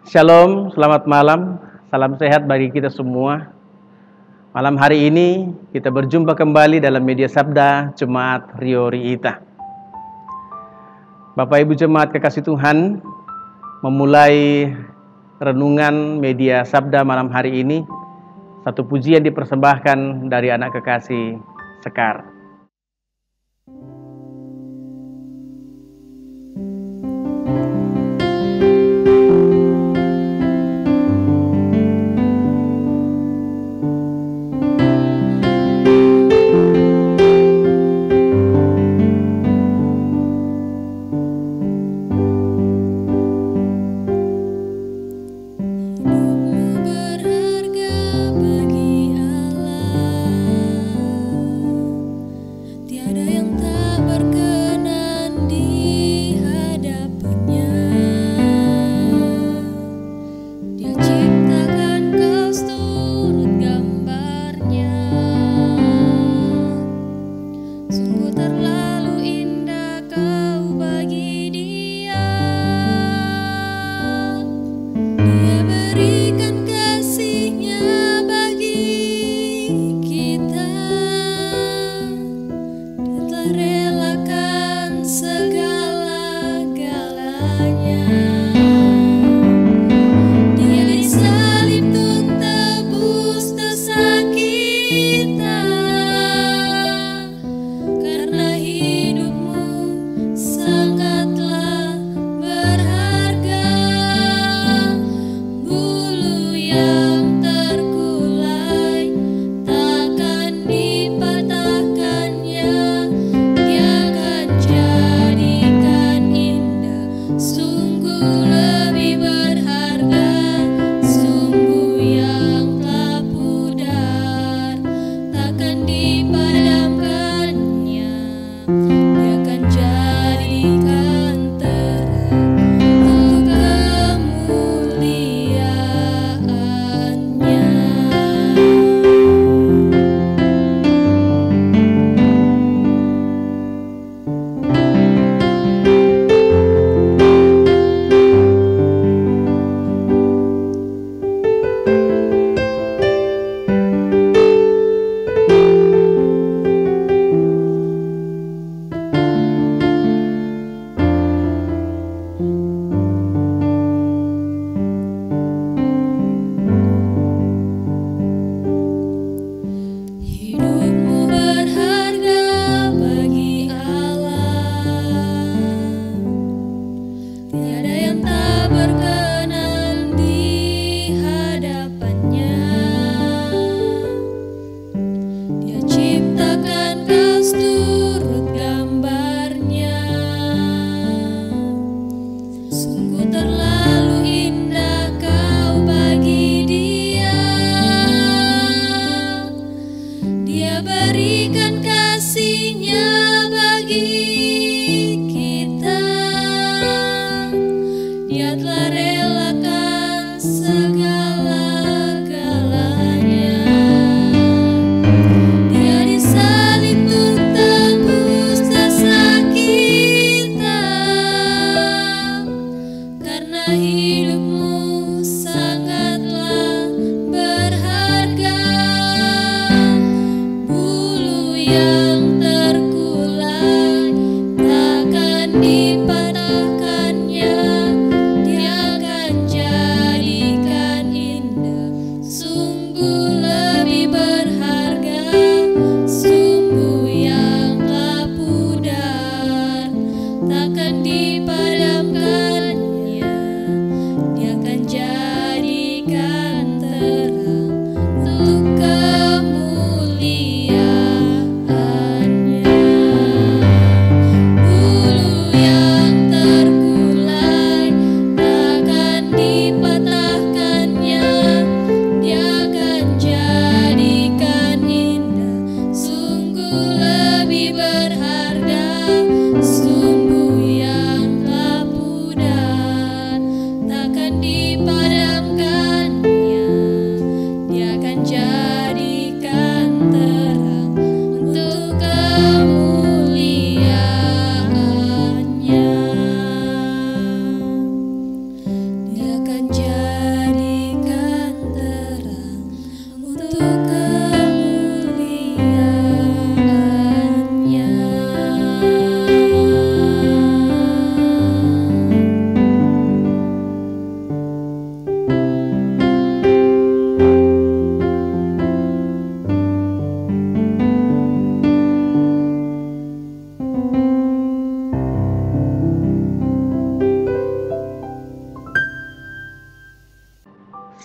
Shalom, selamat malam, salam sehat bagi kita semua. Malam hari ini kita berjumpa kembali dalam media Sabda Jemaat Rio Riita. Bapak Ibu Jemaat kekasih Tuhan, memulai renungan media Sabda malam hari ini, satu pujian dipersembahkan dari anak kekasih Sekar.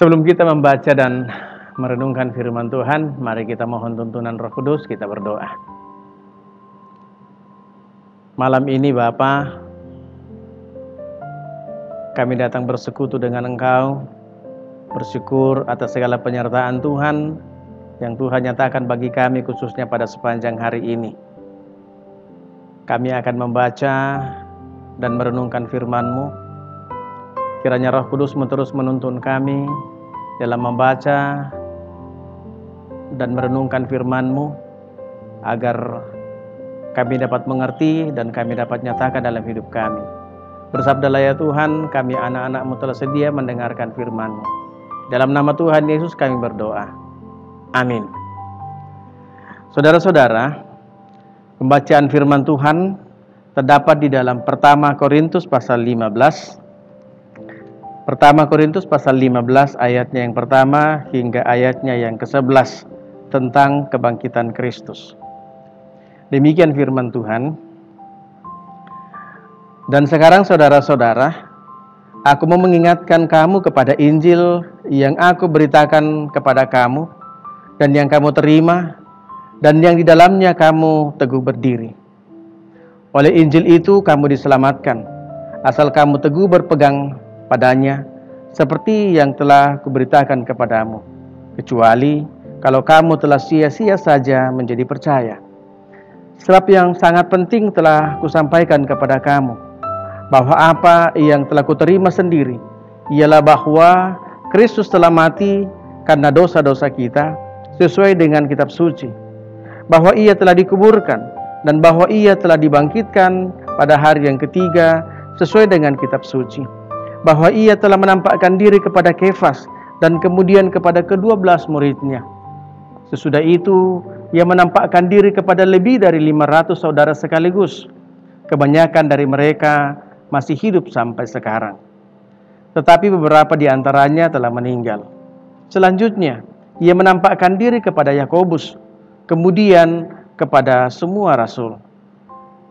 Sebelum kita membaca dan merenungkan firman Tuhan, mari kita mohon tuntunan Roh Kudus, kita berdoa. Malam ini Bapa, kami datang bersekutu dengan Engkau, bersyukur atas segala penyertaan Tuhan yang Tuhan nyatakan bagi kami khususnya pada sepanjang hari ini. Kami akan membaca dan merenungkan firman-Mu. Kiranya Roh Kudus terus menuntun kami dalam membaca dan merenungkan firman-Mu, agar kami dapat mengerti dan kami dapat nyatakan dalam hidup kami. Bersabdalah ya Tuhan, kami anak-anak-Mu telah sedia mendengarkan firman-Mu. Dalam nama Tuhan Yesus kami berdoa. Amin. Saudara-saudara, pembacaan firman Tuhan terdapat di dalam 1 Korintus pasal 15. 1 Korintus pasal 15 ayatnya yang pertama hingga ayatnya yang ke-11 tentang kebangkitan Kristus. Demikian firman Tuhan. Dan sekarang saudara-saudara, aku mau mengingatkan kamu kepada Injil yang aku beritakan kepada kamu dan yang kamu terima dan yang di dalamnya kamu teguh berdiri. Oleh Injil itu kamu diselamatkan, asal kamu teguh berpegang padanya, seperti yang telah kuberitakan kepadamu, kecuali kalau kamu telah sia-sia saja menjadi percaya. Sebab yang sangat penting telah kusampaikan kepada kamu, bahwa apa yang telah kuterima sendiri, ialah bahwa Kristus telah mati karena dosa-dosa kita, sesuai dengan kitab suci, bahwa ia telah dikuburkan, dan bahwa ia telah dibangkitkan pada hari yang ketiga, sesuai dengan kitab suci, bahwa ia telah menampakkan diri kepada Kefas dan kemudian kepada ke-12 muridnya. Sesudah itu, ia menampakkan diri kepada lebih dari 500 saudara sekaligus. Kebanyakan dari mereka masih hidup sampai sekarang, tetapi beberapa di antaranya telah meninggal. Selanjutnya, ia menampakkan diri kepada Yakobus, kemudian kepada semua rasul.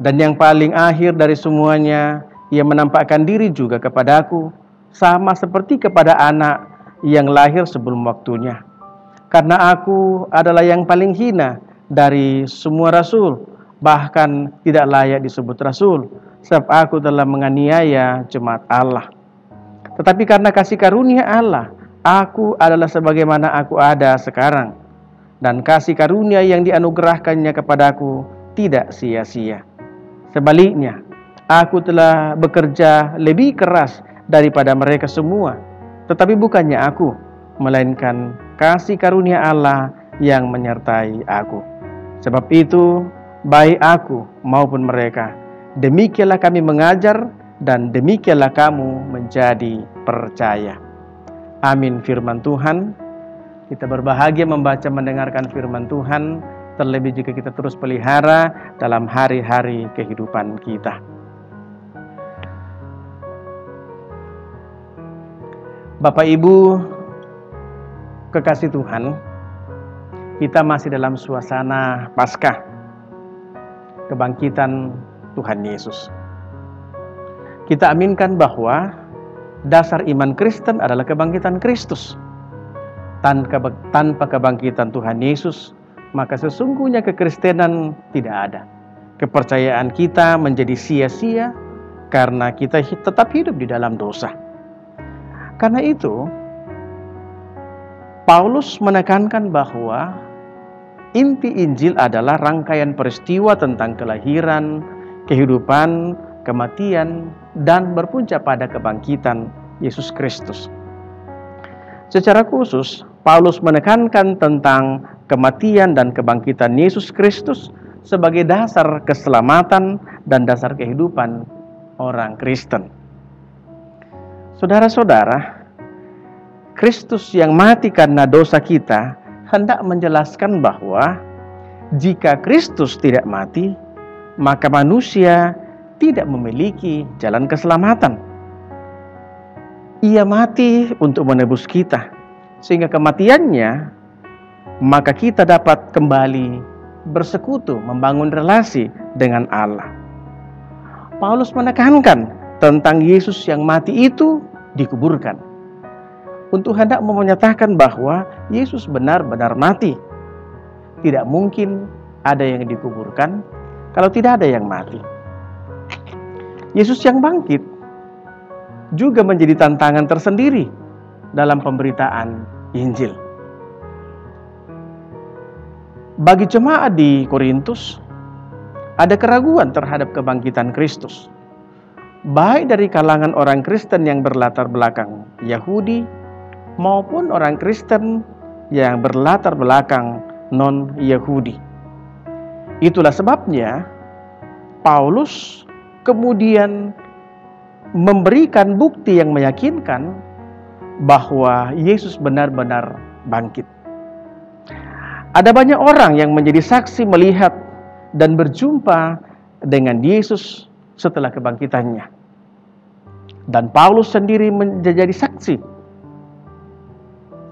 Dan yang paling akhir dari semuanya, ia menampakkan diri juga kepadaku, sama seperti kepada anak yang lahir sebelum waktunya. Karena aku adalah yang paling hina dari semua rasul, bahkan tidak layak disebut rasul, sebab aku telah menganiaya jemaat Allah. Tetapi karena kasih karunia Allah, aku adalah sebagaimana aku ada sekarang. Dan kasih karunia yang dianugerahkannya kepadaku tidak sia-sia. Sebaliknya, aku telah bekerja lebih keras daripada mereka semua. Tetapi bukannya aku, melainkan kasih karunia Allah yang menyertai aku. Sebab itu, baik aku maupun mereka, demikianlah kami mengajar dan demikianlah kamu menjadi percaya. Amin firman Tuhan. Kita berbahagia membaca mendengarkan firman Tuhan, terlebih jika kita terus pelihara dalam hari-hari kehidupan kita. Bapak Ibu kekasih Tuhan, kita masih dalam suasana Paskah, kebangkitan Tuhan Yesus. Kita aminkan bahwa dasar iman Kristen adalah kebangkitan Kristus. Tanpa kebangkitan Tuhan Yesus, maka sesungguhnya kekristenan tidak ada. Kepercayaan kita menjadi sia-sia karena kita tetap hidup di dalam dosa. Karena itu, Paulus menekankan bahwa inti Injil adalah rangkaian peristiwa tentang kelahiran, kehidupan, kematian, dan berpuncak pada kebangkitan Yesus Kristus. Secara khusus, Paulus menekankan tentang kematian dan kebangkitan Yesus Kristus sebagai dasar keselamatan dan dasar kehidupan orang Kristen. Saudara-saudara, Kristus yang mati karena dosa kita hendak menjelaskan bahwa jika Kristus tidak mati, maka manusia tidak memiliki jalan keselamatan. Ia mati untuk menebus kita, sehingga kematiannya, maka kita dapat kembali bersekutu, membangun relasi dengan Allah. Paulus menekankan tentang Yesus yang mati itu dikuburkan. untuk hendak menyatakan bahwa Yesus benar-benar mati. Tidak mungkin ada yang dikuburkan kalau tidak ada yang mati. Yesus yang bangkit juga menjadi tantangan tersendiri dalam pemberitaan Injil. Bagi jemaat di Korintus, ada keraguan terhadap kebangkitan Kristus, baik dari kalangan orang Kristen yang berlatar belakang Yahudi maupun orang Kristen yang berlatar belakang non-Yahudi. Itulah sebabnya Paulus kemudian memberikan bukti yang meyakinkan bahwa Yesus benar-benar bangkit. Ada banyak orang yang menjadi saksi melihat dan berjumpa dengan Yesus setelah kebangkitannya. Dan Paulus sendiri menjadi saksi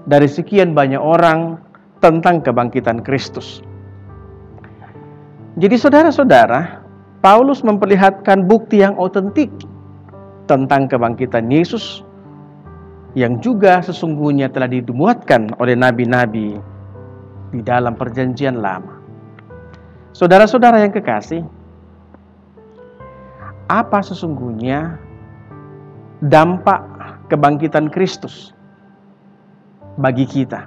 dari sekian banyak orang tentang kebangkitan Kristus. Jadi saudara-saudara, Paulus memperlihatkan bukti yang otentik tentang kebangkitan Yesus yang juga sesungguhnya telah dimuatkan oleh nabi-nabi di dalam perjanjian lama. Saudara-saudara yang kekasih, apa sesungguhnya dampak kebangkitan Kristus bagi kita?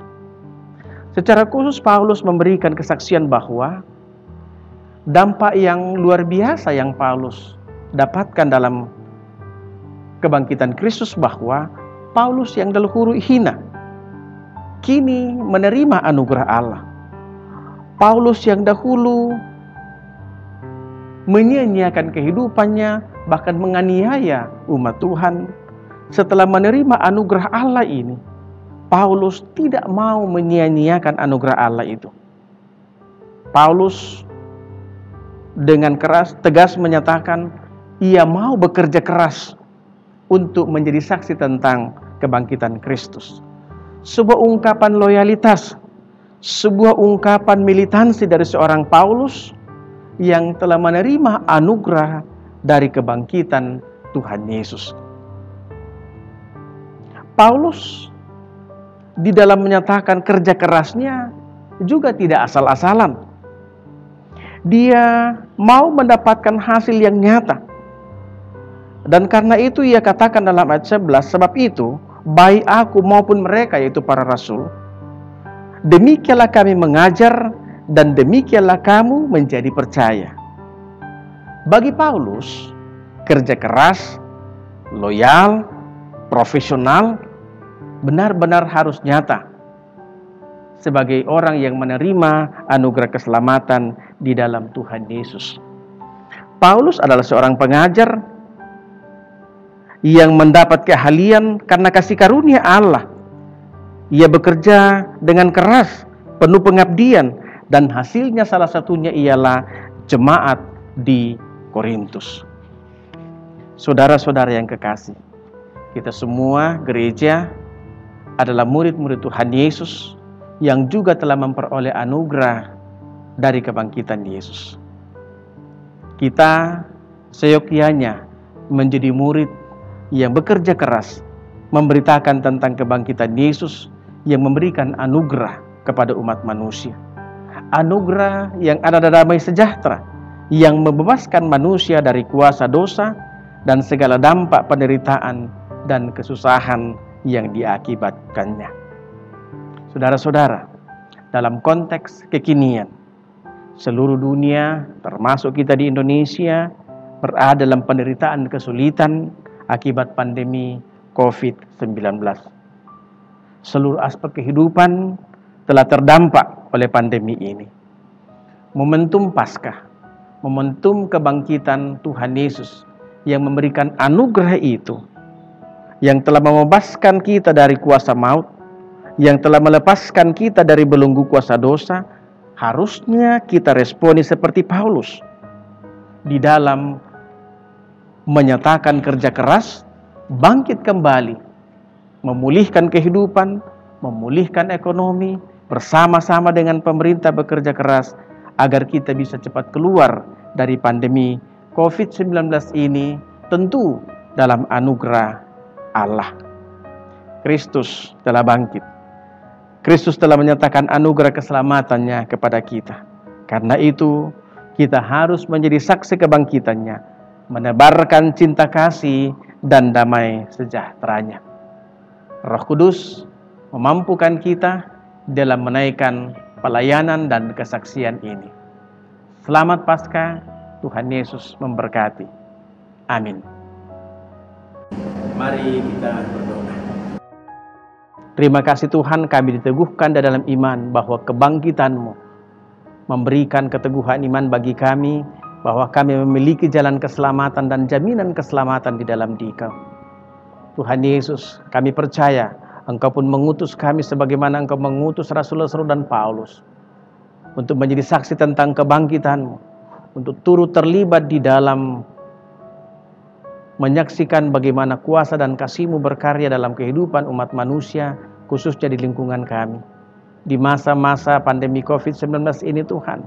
Secara khusus Paulus memberikan kesaksian bahwa dampak yang luar biasa yang Paulus dapatkan dalam kebangkitan Kristus, bahwa Paulus yang dahulu hina kini menerima anugerah Allah. Paulus yang dahulu menyia-nyiakan kehidupannya, bahkan menganiaya umat Tuhan, setelah menerima anugerah Allah ini, Paulus tidak mau menyia-nyiakan anugerah Allah itu. Paulus dengan keras, tegas menyatakan ia mau bekerja keras untuk menjadi saksi tentang kebangkitan Kristus. Sebuah ungkapan loyalitas, sebuah ungkapan militansi dari seorang Paulus yang telah menerima anugerah dari kebangkitan Tuhan Yesus. Paulus di dalam menyatakan kerja kerasnya juga tidak asal-asalan. Dia mau mendapatkan hasil yang nyata. Dan karena itu ia katakan dalam ayat 11, sebab itu baik aku maupun mereka, yaitu para rasul, demikianlah kami mengajar dan demikianlah kamu menjadi percaya. Bagi Paulus, kerja keras, loyal, profesional benar-benar harus nyata sebagai orang yang menerima anugerah keselamatan di dalam Tuhan Yesus. Paulus adalah seorang pengajar yang mendapat keahlian karena kasih karunia Allah. Ia bekerja dengan keras, penuh pengabdian, dan hasilnya salah satunya ialah jemaat di Korintus. Saudara-saudara yang kekasih, kita semua gereja adalah murid-murid Tuhan Yesus yang juga telah memperoleh anugerah dari kebangkitan Yesus. Kita seyogyanya menjadi murid yang bekerja keras memberitakan tentang kebangkitan Yesus yang memberikan anugerah kepada umat manusia. Anugerah yang ada damai sejahtera yang membebaskan manusia dari kuasa dosa dan segala dampak penderitaan dan kesusahan yang diakibatkannya. Saudara-saudara, dalam konteks kekinian, seluruh dunia termasuk kita di Indonesia berada dalam penderitaan kesulitan akibat pandemi COVID-19. Seluruh aspek kehidupan telah terdampak oleh pandemi ini. Momentum Paskah, momentum kebangkitan Tuhan Yesus yang memberikan anugerah itu, yang telah membebaskan kita dari kuasa maut, yang telah melepaskan kita dari belenggu kuasa dosa, harusnya kita responi seperti Paulus di dalam menyatakan kerja keras, bangkit kembali, memulihkan kehidupan, memulihkan ekonomi, bersama-sama dengan pemerintah bekerja keras agar kita bisa cepat keluar dari pandemi COVID-19 ini, tentu dalam anugerah Allah. Kristus telah bangkit. Kristus telah menyatakan anugerah keselamatannya kepada kita. Karena itu, kita harus menjadi saksi kebangkitannya, menebarkan cinta kasih dan damai sejahteranya. Roh Kudus memampukan kita dalam menaikkan pelayanan dan kesaksian ini. Selamat Paskah, Tuhan Yesus memberkati. Amin. Mari kita berdoa. Terima kasih Tuhan, kami diteguhkan dalam iman bahwa kebangkitan-Mu memberikan keteguhan iman bagi kami, bahwa kami memiliki jalan keselamatan dan jaminan keselamatan di dalam Dikau. Tuhan Yesus, kami percaya Engkau pun mengutus kami sebagaimana Engkau mengutus Rasul-Rasul dan Paulus untuk menjadi saksi tentang kebangkitan-Mu, untuk turut terlibat di dalam menyaksikan bagaimana kuasa dan kasih-Mu berkarya dalam kehidupan umat manusia, khususnya di lingkungan kami. Di masa-masa pandemi COVID-19 ini Tuhan,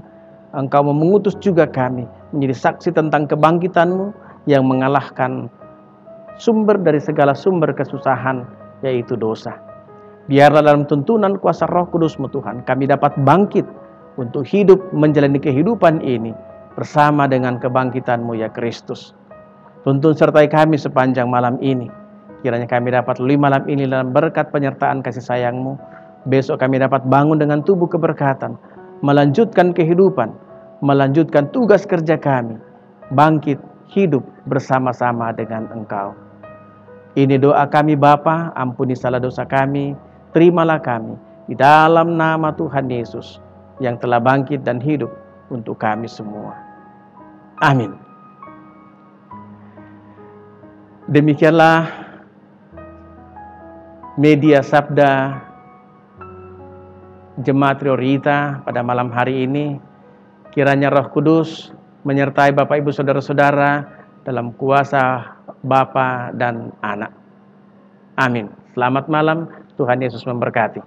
Engkau mengutus juga kami menjadi saksi tentang kebangkitan-Mu yang mengalahkan sumber dari segala sumber kesusahan, yaitu dosa. Biarlah dalam tuntunan kuasa Roh Kudus-Mu Tuhan, kami dapat bangkit untuk hidup menjalani kehidupan ini bersama dengan kebangkitan-Mu ya Kristus. Tuntun sertai kami sepanjang malam ini. Kiranya kami dapat lalui malam ini dalam berkat penyertaan kasih sayang-Mu. Besok kami dapat bangun dengan tubuh keberkatan, melanjutkan kehidupan, melanjutkan tugas kerja kami, bangkit hidup bersama-sama dengan Engkau. Ini doa kami Bapa, ampuni salah dosa kami, terimalah kami di dalam nama Tuhan Yesus yang telah bangkit dan hidup untuk kami semua. Amin. Demikianlah media Sabda Jemaat Priorita pada malam hari ini. Kiranya Roh Kudus menyertai Bapak Ibu Saudara-saudara dalam kuasa Bapa dan Anak. Amin. Selamat malam, Tuhan Yesus memberkati.